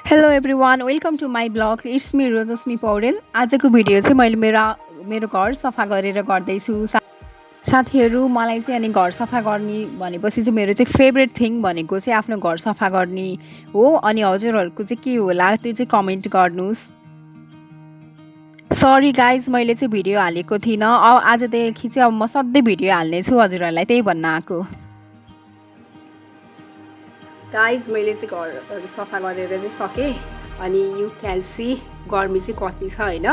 Hello everyone welcome to my blog it's me Rojasmi Paudel. आजको video चाहिँ मैले मेरो घर सफा गरेर गर्दैछु। साथीहरू मलाई चाहिँ अनि घर सफा गर्ने भनेपछि चाहिँ मेरो चाहिँ फेभरेट थिङ भनेको चाहिँ आफ्नो घर सफा गर्ने हो। अनि हजुरहरूको चाहिँ के होला त्यो चाहिँ कमेन्ट गर्नुहोस्। सरी गाइज मैले चाहिँ भिडियो हालेको थिइनँ। आजदेखि चाहिँ अब म सधैँ भिडियो हाल्नेछु हजुरहरूलाई त्यही भन्न आएको। गाइज मैले चाहिँ घरहरू सफा गरेर चाहिँ सकेँ। अनि यु क्यान सी गर्मी चाहिँ कति छ होइन,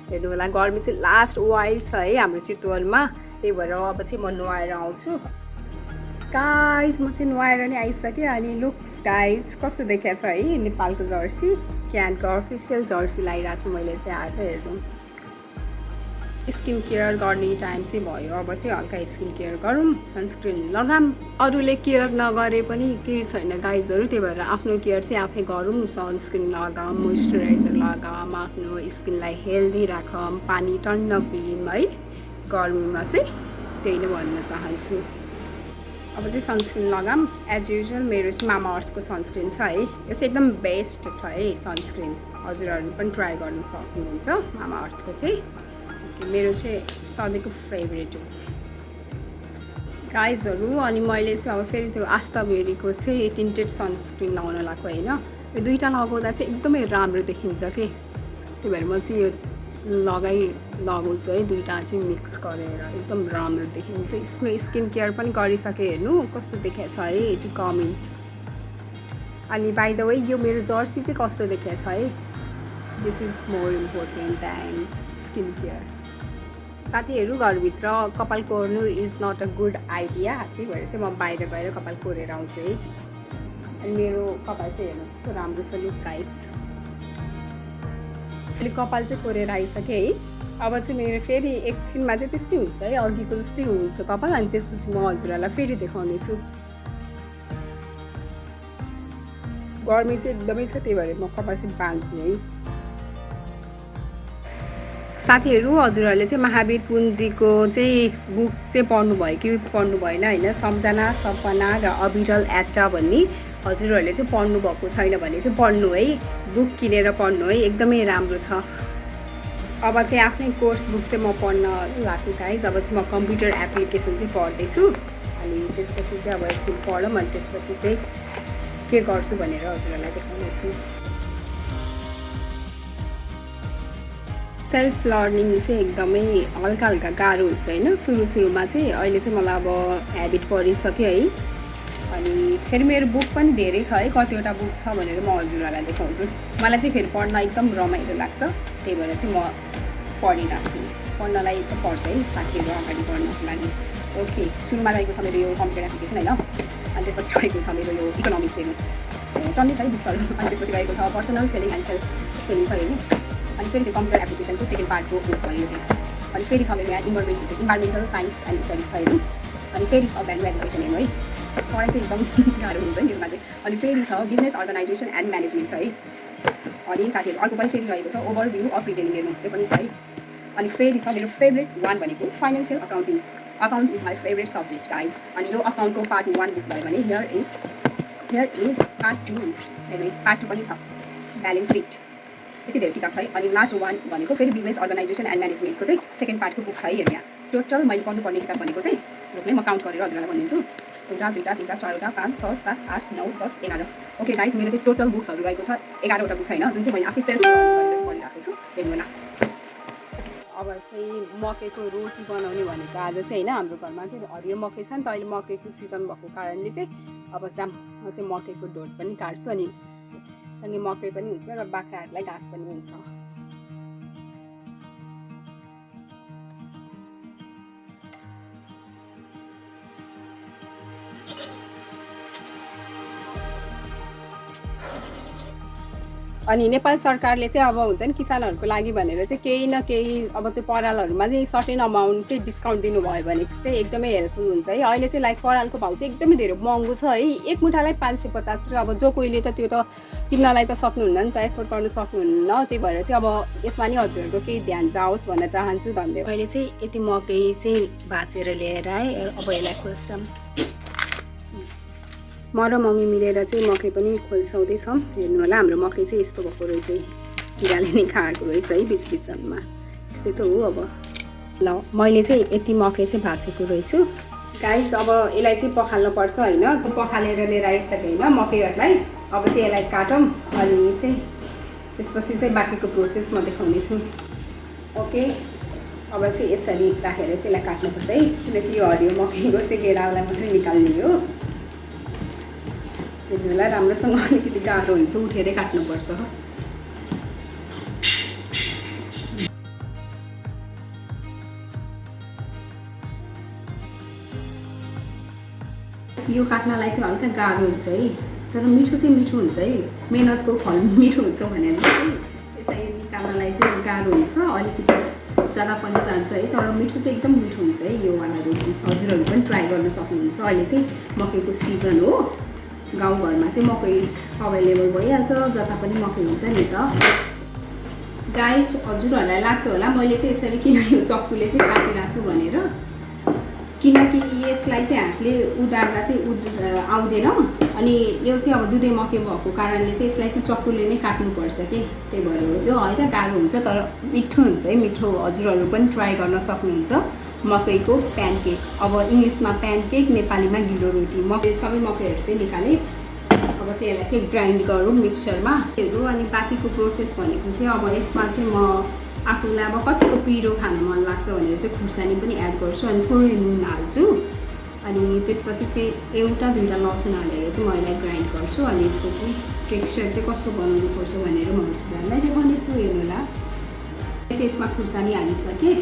हेर्नु होला। गर्मी चाहिँ लास्ट वाइल्ड छ है हाम्रो चितवनमा, त्यही भएर अब चाहिँ म नुहाएर आउँछु। गाइज म चाहिँ नुहाएर नै आइसकेँ। अनि लुक गाइज कस्तो देखिएको छ है नेपालको जर्सी, क्यानको अफिसियल जर्सी लगाइरहेको छु मैले चाहिँ आज। हेर्नु स्किन केयर गर्ने टाइम चाहिँ भयो, अब चाहिँ हल्का स्किन केयर गरौँ, सनस्क्रिन लगाऊँ। अरूले केयर नगरे पनि केही छैन गाइजहरू, त्यही भएर आफ्नो केयर चाहिँ आफै गरौँ। सनस्क्रिन लगाऊँ, मोइस्चराइजर लगाऊँ, आफ्नो स्किनलाई हेल्दी राखौँ, पानी टन्न पिऊँ है गर्मीमा चाहिँ, त्यही नै भन्न चाहन्छु। अब चाहिँ सनस्क्रिन लगाऊँ। एज युजुअल मेरो चाहिँ मामा अर्थको सनस्क्रिन छ है, यो चाहिँ एकदम बेस्ट छ है सनस्क्रिन, हजुरहरू पनि ट्राई गर्नु सक्नुहुन्छ मामा अर्थको चाहिँ। मेरो चाहिँ सधैँको फेभरेट हो गाइजहरू। अनि मैले चाहिँ अब फेरि त्यो आस्ताबेरीको चाहिँ टिन्टेड सनस्क्रिन लगाउन लगाएको होइन, यो दुईवटा लगाउँदा चाहिँ एकदमै राम्रो देखिन्छ कि, त्यही भएर म चाहिँ यो लगाउँछु है, दुईवटा चाहिँ मिक्स गरेर एकदम राम्रो देखिन्छ। यसमा स्किन केयर पनि गरिसकेँ, हेर्नु कस्तो देखाएको छ है त्यो कमेन्ट। अनि बाइ द वे यो मेरो जर्सी चाहिँ कस्तो देखाएको छ है, this is more important than skin care. साथीहरू घरभित्र कपाल कोर्नु is not a good idea, त्यही भएर चाहिँ म बाहिर गएर कपाल कोरेर आउँछु है। अनि मेरो कपाल चाहिँ हेर्नु कस्तो राम्रो छ लुक गाइस। अहिले कपाल चाहिँ कोरेर आइसकेँ है। अब चाहिँ मेरो फेरि एकछिनमा चाहिँ त्यस्तै हुन्छ है, अघिको जस्तै हुन्छ कपाल। अनि त्यसपछि म हजुरहरूलाई फेरि देखाउने छु। गर्मी चाहिँ एकदमै छ, त्यही भएर म कपाल चाहिँ बाँध्छु है। साथीहरू हजुरहरूले चाहिँ महावीर पुञ्जीको चाहिँ बुक चाहिँ पढ्नुभयो कि पढ्नु भएन होइन, सम्झना सपना र अविरल यात्रा भन्ने हजुरहरूले चाहिँ पढ्नुभएको छैन भने चाहिँ पढ्नु है, बुक किनेर पढ्नु है, एकदमै राम्रो छ। अब चाहिँ आफ्नै कोर्स बुक चाहिँ म पढ्न लाग्छु गाइज। अब चाहिँ म कम्प्युटर एप्लिकेसन चाहिँ पढ्दैछु। अनि त्यसपछि चाहिँ अब एकछिन पढौँ, अनि त्यसपछि चाहिँ के गर्छु भनेर हजुरहरूलाई देखाउनेछु। सेल्फ लर्निङ चाहिँ एकदमै हल्का हल्का गाह्रो हुन्छ होइन सुरुमा चाहिँ। अहिले चाहिँ मलाई अब ह्याबिट परिसक्यो है। अनि फेरि मेरो बुक पनि धेरै छ है, कतिवटा बुक छ भनेर म हजुरहरूलाई देखाउँछु। मलाई चाहिँ फेरि पढ्न एकदम रमाइलो लाग्छ, त्यही भएर चाहिँ म पढिरहेको छु। पढ्नलाई त पर्छ है साथीहरू अगाडि बढ्नको लागि। ओके, सुरुमा रहेको छ मेरो यो कम्प्युटर एप्लिकेसन होइन, अनि त्यसपछि रहेको छ मेरो यो इकोनोमिक्स हेर्नु टन्नै छ बुक्सहरू। अनि त्यसपछि रहेको छ personal selling and self selling छ हेर्नु। अनि फेरि त्यो कम्प्युटर एप्लिकेसनको सेकेन्ड पार्टको बुक भयो यो चाहिँ। अनि फेरि छ मेरो यहाँ इन्भाइरोमेन्टल साइन्स एन्ड स्टडिज छ हेर्नु। अनि फेरि छ भ्यालु एजुकेसन हेर्नु है, पढाइ चाहिँ एकदम गाह्रो हुन्छ नि यसमा चाहिँ। अनि फेरि छ बिजनेस अर्गनाइजेसन एन्ड म्यानेजमेन्ट छ है। अनि साथीहरू अर्को पनि फेरि रहेको छ ओभरभ्यू अफ रिटेलिङ हेर्नु, त्यो पनि छ है। अनि फेरि छ मेरो फेभरेट वान भनेको financial accounting. Account is my favourite subject guys. अनि यो अकाउन्टको पार्ट 1 बुक भयो भने हियर इज पार्ट 2 हेर्नु, पार्ट 2 पनि छ ब्यालेन्स सिट, यति धेरै किताब छ है। अनि लास्ट 1 भनेको फेरि बिजनेस अर्गनाइजेसन एन्ड म्यानेजमेन्टको चाहिँ सेकेन्ड पार्टको बुक छ है हेर्नु। यहाँ टोटल मैले पढ्नुपर्ने किताब भनेको चाहिँ रुक्नै म काउन्ट गरेर हजुरलाई भनिदिन्छु, 1 2 3 4 5 6 7 8 9 10 11। ओके गाइज, मेरो चाहिँ टोटल बुक्सहरू रहेको छ 11वटा बुक होइन, जुन चाहिँ मैले आफै सेल्फ गरेर पढिरहेको छु हेर्नु होला। अब चाहिँ मकैको रोटी बनाउने भनेको आज चाहिँ होइन, हाम्रो घरमा चाहिँ हरियो मकै छ नि त, अहिले मकैको सिजन भएको कारणले चाहिँ अब चाहिँ म चाहिँ मकैको ढोड पनि काट्छु। अनि सँगै मकै पनि हुन्छ र बाख्राहरूलाई घाँस पनि हुन्छ। अनि नेपाल सरकारले चाहिँ अब हुन्छ नि किसानहरूको लागि भनेर चाहिँ केही न केही अब त्यो परालहरूमा चाहिँ सर्टेन अमाउन्ट चाहिँ डिस्काउन्ट दिनुभयो भने चाहिँ एकदमै हेल्पफुल हुन्छ है। अहिले चाहिँ लाइक परालको भाउ चाहिँ एकदमै धेरै महँगो छ है, एक मुठालाई 550 र अब जो कोहीले त त्यो त किन्नलाई त सक्नुहुन्न नि त, एफोर्ड गर्नु सक्नुहुन्न, त्यही भएर चाहिँ अब यसमा नि हजुरहरूको केही ध्यान जाओस् भन्न चाहन्छु। धन्यवाद। अहिले चाहिँ यति मकै चाहिँ भाँचेर ल्याएर है, अब यसलाई खोल्छौँ। म र मम्मी मिलेर चाहिँ मकै पनि खोल्साउँदैछौँ। हेर्नु होला हाम्रो मकै चाहिँ यस्तो भएको रहेछ, किराले नै खाएको रहेछ है बिचबिचमा। यस्तै त हो। अब ल मैले चाहिँ यति मकै चाहिँ भाँचेको रहेछु गाइस। अब यसलाई चाहिँ पखाल्नु पर्छ होइन, पखालेर लिएर आइसकेँ होइन मकैहरूलाई। अब चाहिँ यसलाई काटौँ अनि चाहिँ त्यसपछि चाहिँ बाँकीको प्रोसेस म देखाउनेछु। ओके, अब चाहिँ यसरी राखेर चाहिँ यसलाई काट्नुपर्छ है, किनकि यो हरियो मकैको चाहिँ गेडालाई मात्रै निकाल्ने हो। त्यति बेला राम्रोसँग अलिकति गाह्रो हुन्छ, उठेरै काट्नुपर्छ। यो काट्नलाई चाहिँ हल्का गाह्रो हुन्छ है, तर मिठो चाहिँ मिठो हुन्छ है। मेहनतको फल मिठो हुन्छ भनेर चाहिँ यसलाई निकाल्नलाई चाहिँ गाह्रो हुन्छ, अलिकति ज्यादा पनि जान्छ है, तर मिठो चाहिँ एकदम मिठो हुन्छ है यो वाला रोटी। हजुरहरू पनि ट्राई गर्न सक्नुहुन्छ। अहिले चाहिँ मकैको सिजन हो, गाउँघरमा चाहिँ मकै अभाइलेबल भइहाल्छ, जता पनि मकै हुन्छ नि त गाइस। हजुरहरूलाई लाग्छ होला मैले चाहिँ यसरी किन यो चक्कुले चाहिँ काटिरहेको छु भनेर, किनकि यसलाई चाहिँ हातले उदार्दा चाहिँ आउँदैन, अनि यो चाहिँ अब दुधे मकै भएको कारणले चाहिँ यसलाई चाहिँ चक्कुले नै काट्नुपर्छ कि, त्यही भएर हो। यो हल्का गाह्रो हुन्छ तर मिठो हुन्छ है, मिठो। हजुरहरू पनि ट्राई गर्न सक्नुहुन्छ मकैको प्यानकेक। अब इङ्ग्लिसमा प्यानकेक, नेपालीमा गिलो रोटी। मकै सबै मकैहरू चाहिँ निकालेँ। अब चाहिँ यसलाई चाहिँ ग्राइन्ड गरौँ मिक्सरमा अनि बाँकीको प्रोसेस भनेको चाहिँ अब यसमा चाहिँ म आफूलाई अब कतिको पिरो खानु मन लाग्छ भनेर चाहिँ खुर्सानी पनि एड गर्छु, अनि थोरै नुन हाल्छु, अनि त्यसपछि चाहिँ एउटा दुईवटा लसुन हालेर चाहिँ म यसलाई ग्राइन्ड गर्छु। अनि यसको चाहिँ टेक्स्चर चाहिँ कस्तो बनाउनु पर्छ भनेर म हजुरहरूलाई देखाउनेछु। हेर्नु होला, यसमा खुर्सानी हालिसकेँ,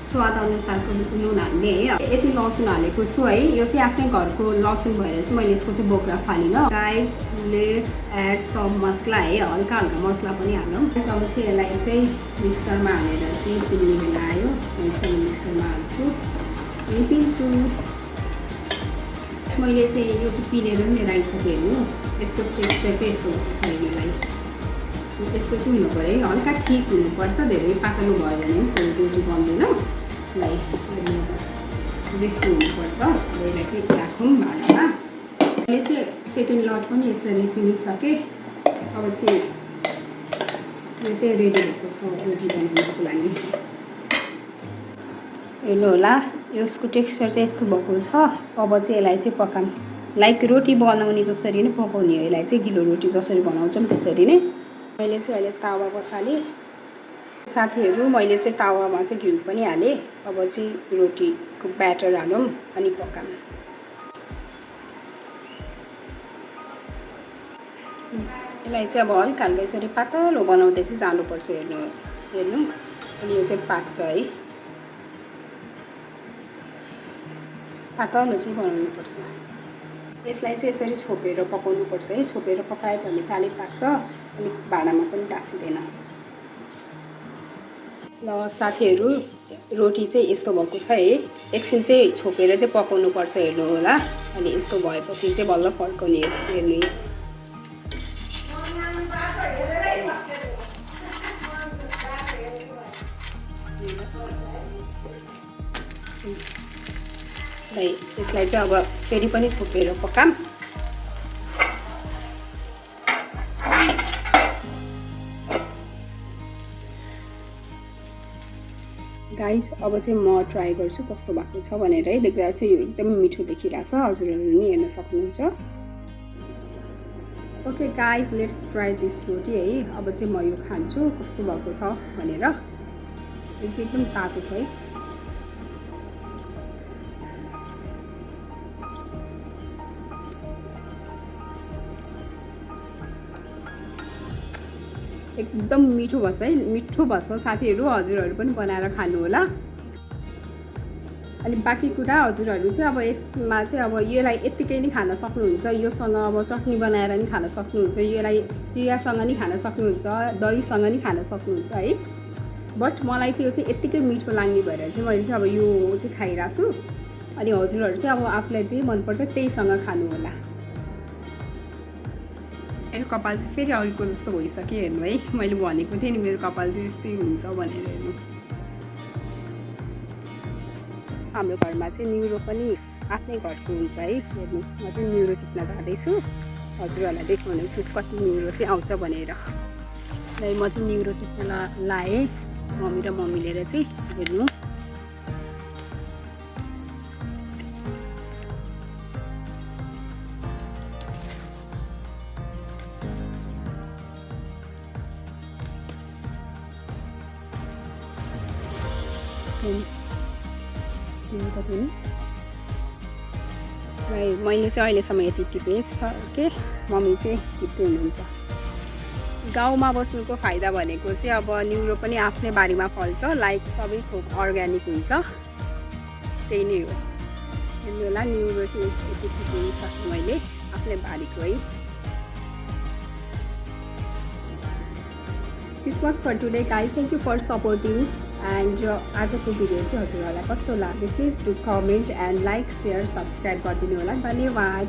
स्वाद अनुसारको नुन हाल्ने है। यति लसुन हालेको छु है, यो चाहिँ आफ्नै घरको लसुन भएर चाहिँ मैले यसको चाहिँ बोक्रा फालिनँ। गाइस लेट्स एड सम मसला है, हल्का हल्का मसला पनि हालौँ। अब चाहिँ यसलाई चाहिँ मिक्सरमा हालेर चाहिँ पिन्ने बेला आयो, मैले चाहिँ मिक्सरमा हाल्छु अनि पिन्छु। मैले चाहिँ यो चाहिँ पिनेर पनि लिएर आइसकेँ। हेर्नु यसको टेक्स्चर चाहिँ यस्तो भएको छ यसलाई, यस्तो चाहिँ हुनु पऱ्यो है, हल्का ठिक हुनुपर्छ, धेरै पातलो भयो भने पनि रोटी बन्दैन। यस्तो हुनुपर्छ। यसलाई चाहिँ राखौँ भाँडामा। मैले चाहिँ सेकेन्ड लट पनि यसरी पिनिसकेँ। अब चाहिँ यो चाहिँ रेडी भएको छ रोटी बनाउनुको लागि। हेर्नु होला, यसको टेक्स्चर चाहिँ यस्तो भएको छ। अब चाहिँ यसलाई चाहिँ पकाऊँ, लाइक रोटी बनाउने जसरी नै पकाउने हो यसलाई चाहिँ, गिलो रोटी जसरी बनाउँछौँ त्यसरी नै। मैले चाहिँ अहिले तावा बसालेँ साथीहरू, मैले चाहिँ तावामा चाहिँ घिउ पनि हालेँ। अब चाहिँ रोटीको ब्याटर हालौँ अनि पकाऊँ। यसलाई चाहिँ अब हल्का हल्का यसरी पातलो बनाउँदै चाहिँ जानुपर्छ। हेर्नु हेर्नु अनि यो चाहिँ पाक्छ है, पातलो चाहिँ बनाउनुपर्छ। यसलाई चाहिँ यसरी छोपेर पकाउनुपर्छ है, छोपेर पकायो भने चाँडै पाक्छ अनि भाँडामा पनि टाँसिँदैन। ल साथीहरू, रोटी चाहिँ यस्तो भएको छ है, एकछिन चाहिँ छोपेर चाहिँ पकाउनुपर्छ। हेर्नु होला, अनि यस्तो भएपछि चाहिँ बल्ल फर्काउने हो। हेर्नु यसलाई चाहिँ अब फेरि पनि छोपेर पकाऊँ। गाइस अब चाहिँ म ट्राई गर्छु कस्तो भएको छ भनेर है। देख्दा चाहिँ यो एकदम मिठो देखिरहेछ, हजुरहरू नि हेर्न सक्नुहुन्छ। Okay guys, let's try this roti है। अब चाहिँ म यो खान्छु कस्तो भएको छ भनेर। यो चाहिँ एकदम तातो छ है। एकदम मिठो भन्छ है, मिठो भन्छ साथीहरू। हजुरहरू पनि बनाएर खानु होला। अनि बाँकी कुरा हजुरहरू चाहिँ अब यसमा चाहिँ अब यसलाई यत्तिकै नै खान सक्नुहुन्छ, योसँग अब चटनी बनाएर नि खान सक्नुहुन्छ, यसलाई चियासँग नि खान सक्नुहुन्छ, दहीसँग नि खान सक्नुहुन्छ है। बट मलाई चाहिँ यो चाहिँ यत्तिकै मिठो लाग्ने भएर चाहिँ मैले चाहिँ अब यो चाहिँ खाइरहेको छु। अनि हजुरहरू चाहिँ अब आफूलाई जे मनपर्छ त्यहीसँग खानु होला। मेरो कपाल चाहिँ फेरि अघिको जस्तो भइसक्यो। हेर्नु है, मैले भनेको थिएँ नि मेरो कपाल चाहिँ यस्तै हुन्छ भनेर। हेर्नु हाम्रो घरमा चाहिँ न्युरो पनि आफ्नै घरको हुन्छ है। हेर्नु म चाहिँ न्युरो टिप्न जाँदैछु, हजुरहरूलाई देखाउनेछु कति न्युरो चाहिँ आउँछ भनेर। म चाहिँ न्युरो टिप्न लाएँ, मम्मी र म मिलेर चाहिँ। हेर्नु मैले चाहिँ अहिलेसम्म यति टिपेँ के मम्मी चाहिँ टिप्दै हुनुहुन्छ। गाउँमा बस्नुको फाइदा भनेको चाहिँ अब न्युरो पनि आफ्नै बारीमा फल्छ, लाइक सबै थोक अर्ग्यानिक हुन्छ, त्यही नै हो। हेर्नु होला न्युरो चाहिँ यति टिपिसकेँ मैले आफ्नै बारीको है। This was for today guys. Thank you for supporting. And आजको भिडियो चाहिँ हजुरहरूलाई कस्तो लाग्यो please do comment and like share subscribe गरिदिनु होला। धन्यवाद।